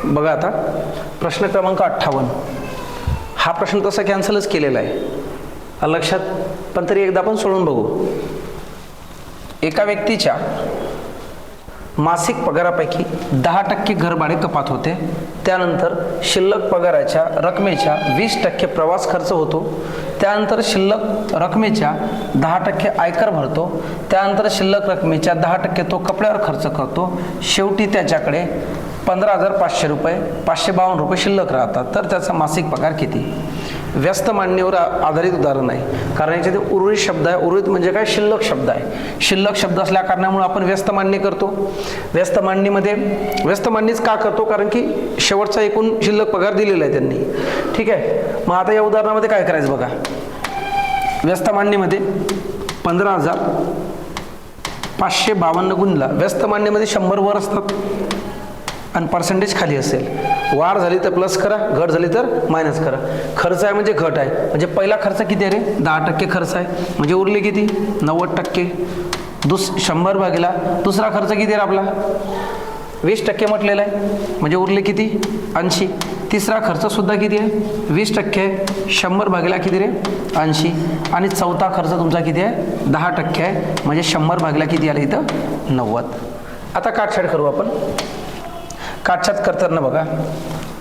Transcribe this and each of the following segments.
बघा आता प्रश्न क्रमांक 58. हा प्रश्न तसा कॅन्सलच केलेला आहे लक्षात, पण तरी एकदा आपण सोडून बघू. एका व्यक्तीच्या मासिक पगारापैकी 10% घरभाडे कपात होते. त्यानंतर शिल्लक पगाराच्या रकमेच्या 20% प्रवास खर्च होतो. त्यानंतर शिल्लक रकमेच्या 10% आयकर भरतो. त्यानंतर शिल्लक रकमेच्या 10% तो कपड्यावर खर्च करतो. शेवटी त्याच्याकडे 15,500 रुपये 552 रुपये शिल्लक राहतात. तर त्याचा मासिक पगार किती? व्यस्त मांडणीवर आधारित उदाहरण आहे, कारण याच्यात उर्वरित शब्द आहे. उर्वरित म्हणजे काय? शिल्लक शब्द आहे. शिल्लक शब्द असल्या कारणामुळे आपण व्यस्त मांडणी करतो. व्यस्त मांडणीच का करतो? कारण की शेवटचा एकूण शिल्लक पगार दिलेला आहे त्यांनी. ठीक आहे, मग आता या उदाहरणामध्ये काय करायचं बघा. व्यस्त मांडणीमध्ये 15,552 गुणला, व्यस्त मांडणीमध्ये 100 वर असतात आणि पर्सेंटेज खाली असेल. वाढ झाली तर प्लस करा, घट झाली तर मायनस करा. खर्च आहे म्हणजे घट आहे, म्हणजे पहिला खर्च किती आहे रे? 10% खर्च आहे, म्हणजे उरले किती? 90%. 100 भागिला दुसरा खर्च किती आहे आपला? 20% म्हटलेला आहे, म्हणजे उरले किती? 80. तिसरा खर्च सुद्धा किती आहे? 20% आहे. 100 भागिला किती रे? 80. आणि चौथा खर्च तुमचा किती आहे? 10% आहे, म्हणजे 100 भागिला किती आलं इथं? 90. आता काटछाट करू आपण. काटछाट करताना बघा,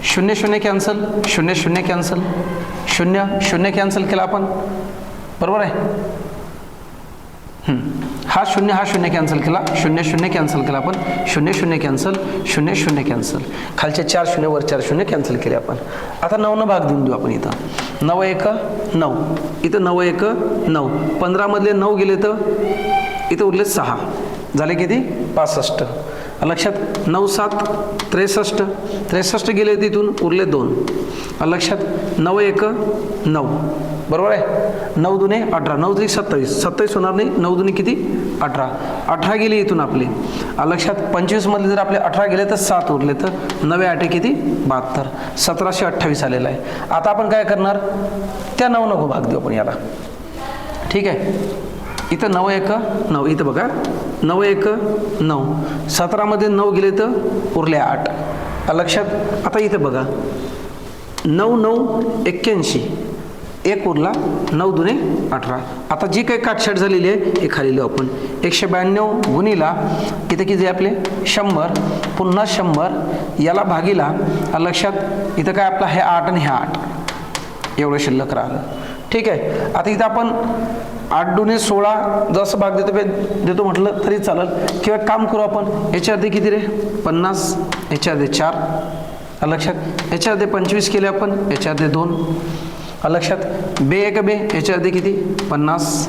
0 0 कॅन्सल, 0 0 कॅन्सल, 0 0 कॅन्सल केला आपण, बरोबर आहे. हा 0 कॅन्सल केला, 0 0 कॅन्सल केला आपण, 0 0 कॅन्सल, 0 0 कॅन्सल. खालचे 4 0 वर 4 0 कॅन्सल केले आपण. आता 9 भाग देऊन देऊ आपण. इथं 9 1 9, इथं 9 1 9. 15 मधले 9 गेले तर इथं उरले 6, झाले किती? 65. लक्षात. 9 7 63, 63 गेले तिथून उरले 2. लक्षात. 9 1 9, बरोबर आहे. 9 दुने 18, 9 3 27, 27 होणार नाही. 9 दुने किती? 18, 18 गेले इथून आपले. लक्षात. 25 मधले जर आपले 18 गेले तर 7 उरले, तर 9 8 किती? 72, 1728 आलेला आहे. आता आपण काय करणार? त्या 9 नको भाग देऊ आपण याला. ठीक आहे. इथं 9 1 9, इथं बघा 9 1 9, 17 मध्ये 9 गेले तर उरले 8. लक्षात. आता इथं बघा 9 9 81, 1 उरला, 9 दुने 18. आता जी काही काटछाट झालेली आहे हे खाली लिहू आपण. 192 गुणीला इथं किती आपले? 100, पुन्हा 100 याला भागीला. लक्षात. इथं काय आपला हे 8 आणि हे 8 एवढं शिल्लक राहिलं. ठीक आहे. आता इथं आपण 8 दुने 16 जसं भाग देतो म्हटलं तरी चालेल, किंवा काम करू आपण. याच्या अर्धे किती रे? 50, याच्या अर्धे 4. लक्षात. याच्या अर्धे 25 केले आपण, याच्या अर्धे 2. लक्षात. बे 1 बे, याच्या अर्धे किती? 50.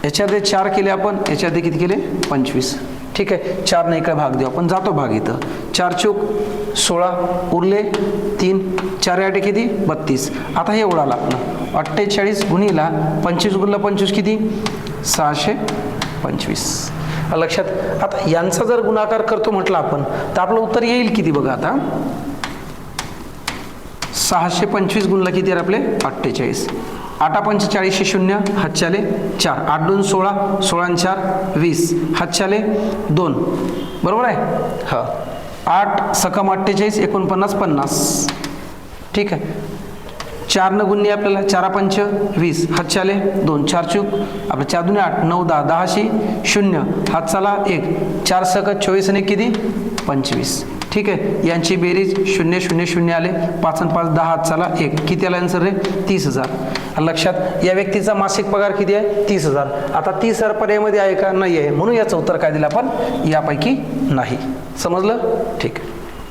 याच्या अर्धे 4 केले आपण, याच्या अर्धे किती केले? 25. ठीक आहे. 4 ने इकडे भाग देऊ आपण, जातो भाग इथं. 4 चूक 16 उरले 3, 4 8 किती? 32. आता हे एवढा लागलं. 48 गुणीला 25 गुणला 25 किती? 625. लक्षात. आता यांचा जर गुणाकार करतो म्हटलं आपण तर आपलं उत्तर येईल किती बघा. आता 625 गुणला किती आहे आपले? 48. 8 5 40 0, हातच्याले 4, 8 2 16, 16 4 20, हातच्याले 2, बरोबर आहे. हा 8 सकम 48 49 50. ठीक आहे. 4 न गुणणे आपल्याला 4 5 20, हातच्याले 2, 4 चूक आपलं 4 2 8 9 10, 10 0, हात चाला 1, 4 सक 24 आणि किती? 25. ठीक आहे. यांची बेरीज 0 0 0 आले, 5 आणि 5 10, हात चाला 1, किती आला आन्सर रे? 30,000. लक्षात. या व्यक्तीचा मासिक पगार किती आहे? 30,000. आता 30,000 पर्यायामध्ये आहे का? नाही आहे, म्हणून याचं उत्तर काय दिलं आपण? यापैकी नाही. समजलं? ठीक आहे.